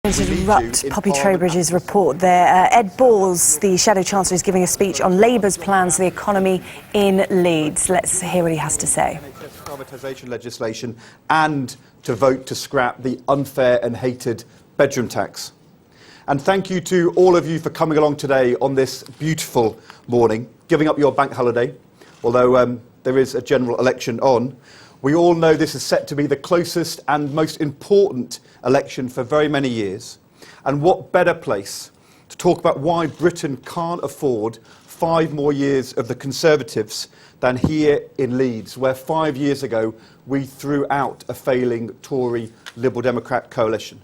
To interrupt Poppy Trowbridge's report there. Ed Balls, the Shadow Chancellor, is giving a speech on Labour's plans for the economy in Leeds. Let's hear what he has to say. Privatisation legislation and to vote to scrap the unfair and hated bedroom tax. And thank you to all of you for coming along today on this beautiful morning, giving up your bank holiday, although there is a general election on. We all know this is set to be the closest and most important election for very many years. And what better place to talk about why Britain can't afford 5 more years of the Conservatives than here in Leeds, where 5 years ago we threw out a failing Tory Liberal Democrat coalition.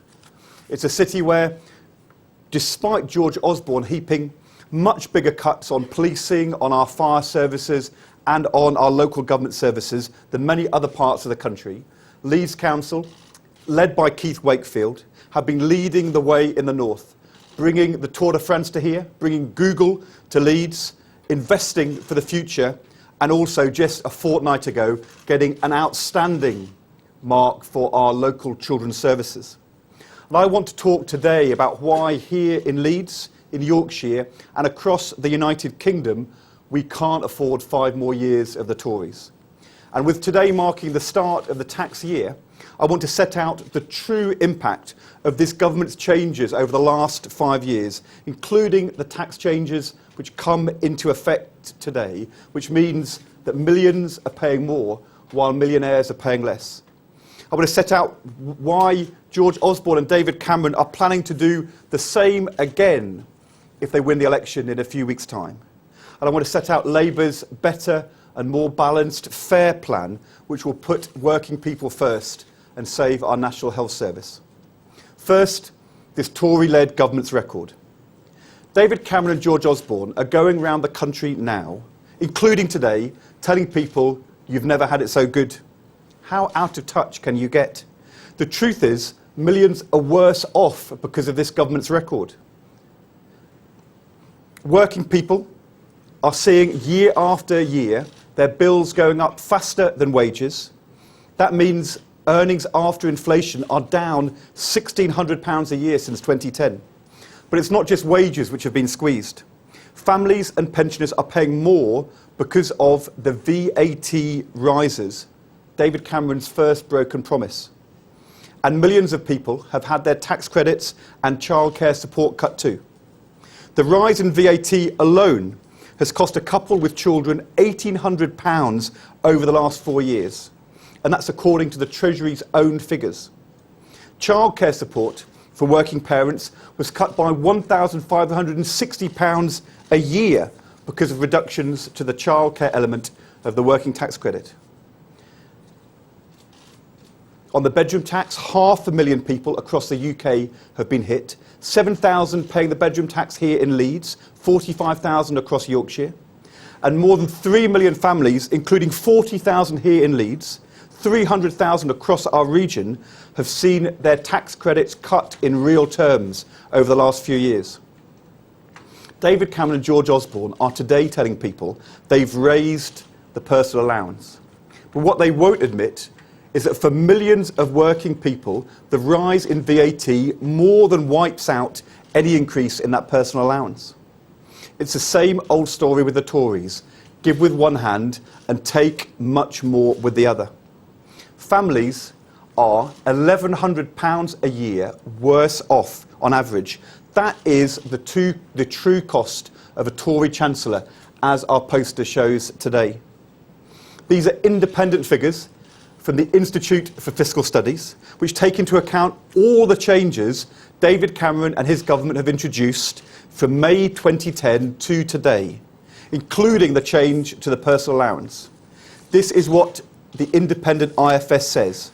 It's a city where, despite George Osborne heaping much bigger cuts on policing, on our fire services and on our local government services than many other parts of the country, Leeds Council, led by Keith Wakefield, have been leading the way in the north, bringing the Tour de France to here, bringing Google to Leeds, investing for the future, and also just a fortnight ago getting an outstanding mark for our local children's services. And I want to talk today about why here in Leeds, in Yorkshire and across the United Kingdom we can't afford 5 more years of the Tories. And with today marking the start of the tax year, I want to set out the true impact of this government's changes over the last 5 years, including the tax changes which come into effect today, which means that millions are paying more while millionaires are paying less. I want to set out why George Osborne and David Cameron are planning to do the same again if they win the election in a few weeks' time. And I want to set out Labour's better and more balanced, fair plan, which will put working people first and save our National Health Service. First, this Tory-led government's record. David Cameron and George Osborne are going around the country now, including today, telling people you've never had it so good. How out of touch can you get? The truth is, millions are worse off because of this government's record. Working people are seeing year after year their bills going up faster than wages. That means earnings after inflation are down £1,600 a year since 2010. But it's not just wages which have been squeezed. Families and pensioners are paying more because of the VAT rises, David Cameron's first broken promise. And millions of people have had their tax credits and childcare support cut too. The rise in VAT alone has cost a couple with children £1,800 over the last 4 years. And that's according to the Treasury's own figures. Childcare support for working parents was cut by £1,560 a year because of reductions to the childcare element of the working tax credit. On the bedroom tax, 500,000 people across the UK have been hit. 7,000 paying the bedroom tax here in Leeds, 45,000 across Yorkshire. And more than 3 million families, including 40,000 here in Leeds, 300,000 across our region, have seen their tax credits cut in real terms over the last few years. David Cameron and George Osborne are today telling people they've raised the personal allowance. But what they won't admit is that for millions of working people, the rise in VAT more than wipes out any increase in that personal allowance. It's the same old story with the Tories. Give with one hand and take much more with the other. Families are £1,100 a year worse off on average. That is the true cost of a Tory Chancellor, as our poster shows today. These are independent figures from the Institute for Fiscal Studies, which take into account all the changes David Cameron and his government have introduced from May 2010 to today, including the change to the personal allowance. This is what the independent IFS says.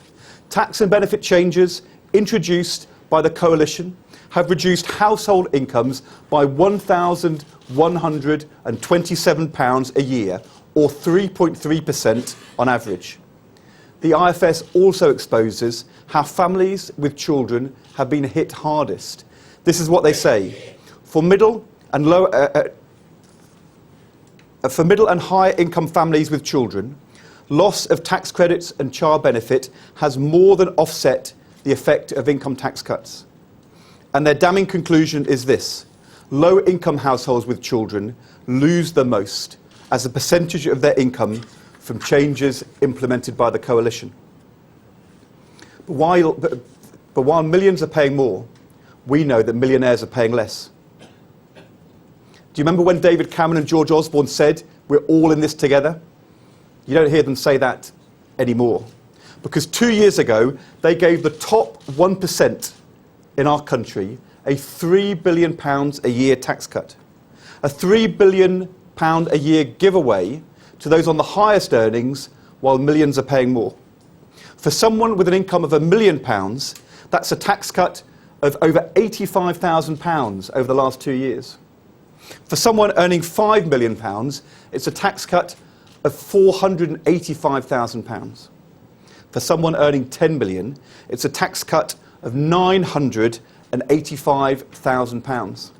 Tax and benefit changes introduced by the coalition have reduced household incomes by £1,127 a year, or 3.3% on average. The IFS also exposes how families with children have been hit hardest. This is what they say. For middle and higher income families with children, loss of tax credits and child benefit has more than offset the effect of income tax cuts. And their damning conclusion is this: low-income households with children lose the most as a percentage of their income from changes implemented by the coalition. But while millions are paying more, we know that millionaires are paying less. Do you remember when David Cameron and George Osborne said, "We're all in this together"? You don't hear them say that anymore. Because 2 years ago, they gave the top 1% in our country a £3 billion a year tax cut. A £3 billion a year giveaway to those on the highest earnings, while millions are paying more. For someone with an income of £1 million, that's a tax cut of over £85,000 over the last 2 years. For someone earning £5 million, it's a tax cut of £485,000. For someone earning £10 million, it's a tax cut of £985,000.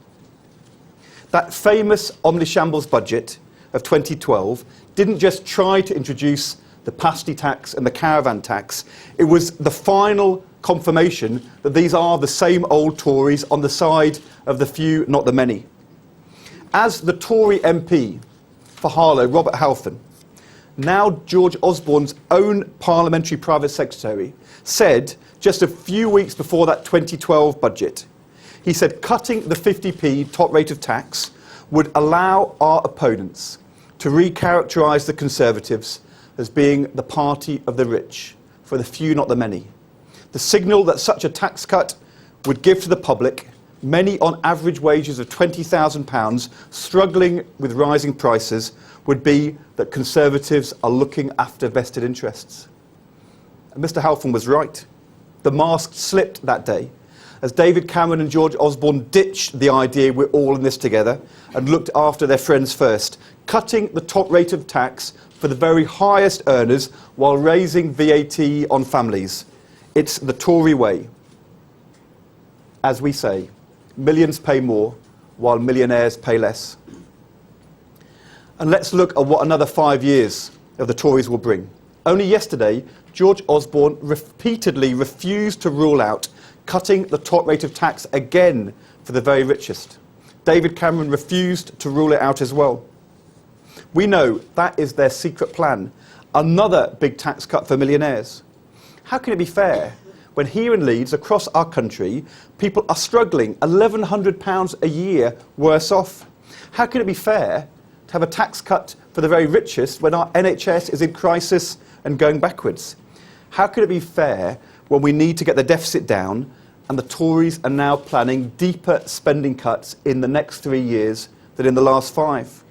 That famous omnishambles budget of 2012 didn't just try to introduce the pasty tax and the caravan tax. It was the final confirmation that these are the same old Tories on the side of the few, not the many. As the Tory MP for Harlow, Robert Halfon, now George Osborne's own parliamentary private secretary, said just a few weeks before that 2012 budget, he said cutting the 50p top rate of tax would allow our opponents to recharacterise the Conservatives as being the party of the rich, for the few, not the many. The signal that such a tax cut would give to the public, many on average wages of £20,000 struggling with rising prices, would be that Conservatives are looking after vested interests. And Mr Halfon was right. The mask slipped that day, as David Cameron and George Osborne ditched the idea we're all in this together and looked after their friends first, cutting the top rate of tax for the very highest earners while raising VAT on families. It's the Tory way. As we say, millions pay more while millionaires pay less. And let's look at what another 5 years of the Tories will bring. Only yesterday, George Osborne repeatedly refused to rule out cutting the top rate of tax again for the very richest. David Cameron refused to rule it out as well. We know that is their secret plan, another big tax cut for millionaires. How can it be fair when here in Leeds, across our country, people are struggling £1,100 a year worse off? How can it be fair to have a tax cut for the very richest when our NHS is in crisis and going backwards? How can it be fair when we need to get the deficit down and the Tories are now planning deeper spending cuts in the next 3 years than in the last 5?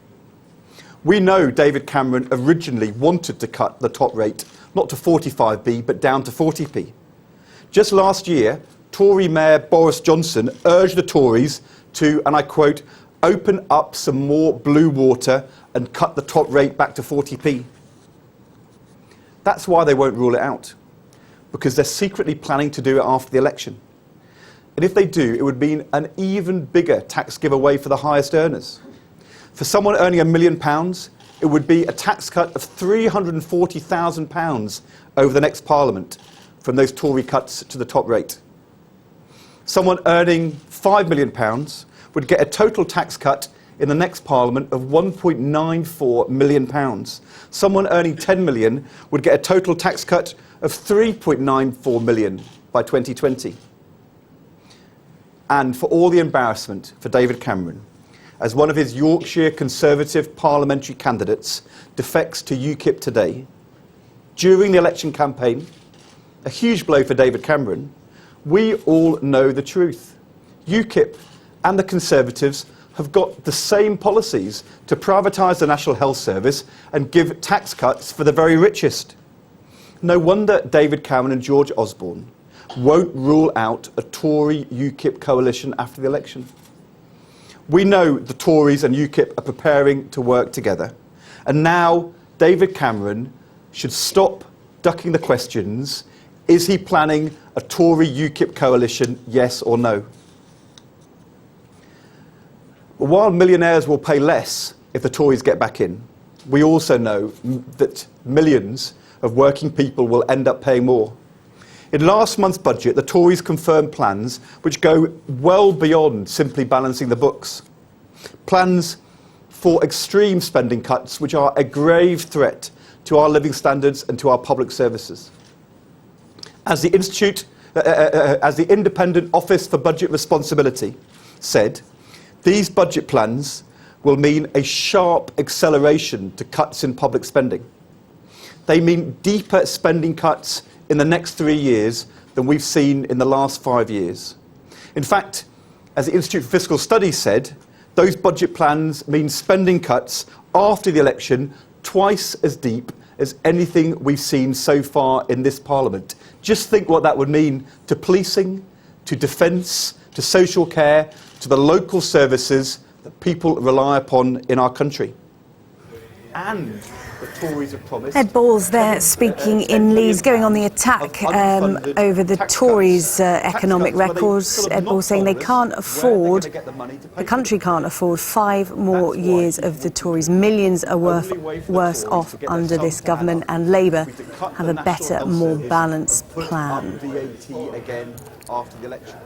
We know David Cameron originally wanted to cut the top rate, not to 45p, but down to 40p. Just last year, Tory Mayor Boris Johnson urged the Tories to, and I quote, open up some more blue water and cut the top rate back to 40p. That's why they won't rule it out, because they're secretly planning to do it after the election. And if they do, it would mean an even bigger tax giveaway for the highest earners. For someone earning £1 million, it would be a tax cut of £340,000 over the next Parliament from those Tory cuts to the top rate. Someone earning £5 million would get a total tax cut in the next Parliament of £1.94 million. Someone earning £10 million would get a total tax cut of £3.94 million by 2020. And for all the embarrassment for David Cameron, as one of his Yorkshire Conservative parliamentary candidates defects to UKIP today, during the election campaign, a huge blow for David Cameron, we all know the truth. UKIP and the Conservatives have got the same policies to privatise the National Health Service and give tax cuts for the very richest. No wonder David Cameron and George Osborne won't rule out a Tory-UKIP coalition after the election. We know the Tories and UKIP are preparing to work together. And now David Cameron should stop ducking the questions. Is he planning a Tory-UKIP coalition, yes or no? But while millionaires will pay less if the Tories get back in, we also know that millions of working people will end up paying more. In last month's budget, the Tories confirmed plans which go well beyond simply balancing the books. Plans for extreme spending cuts which are a grave threat to our living standards and to our public services. As the Independent Office for Budget Responsibility said, these budget plans will mean a sharp acceleration to cuts in public spending. They mean deeper spending cuts in the next 3 years than we've seen in the last 5 years. In fact, as the Institute for Fiscal Studies said, those budget plans mean spending cuts after the election twice as deep as anything we've seen so far in this Parliament. Just think what that would mean to policing, to defence, to social care, to the local services that people rely upon in our country. And the Tories have promised... Ed Balls there speaking in Leeds, going on the attack over the Tories' economic records. Ed Balls saying they can't afford, the country can't afford 5 more years of the Tories. Millions are worse off under this government, and Labour have a better, more balanced plan. VAT again after the election.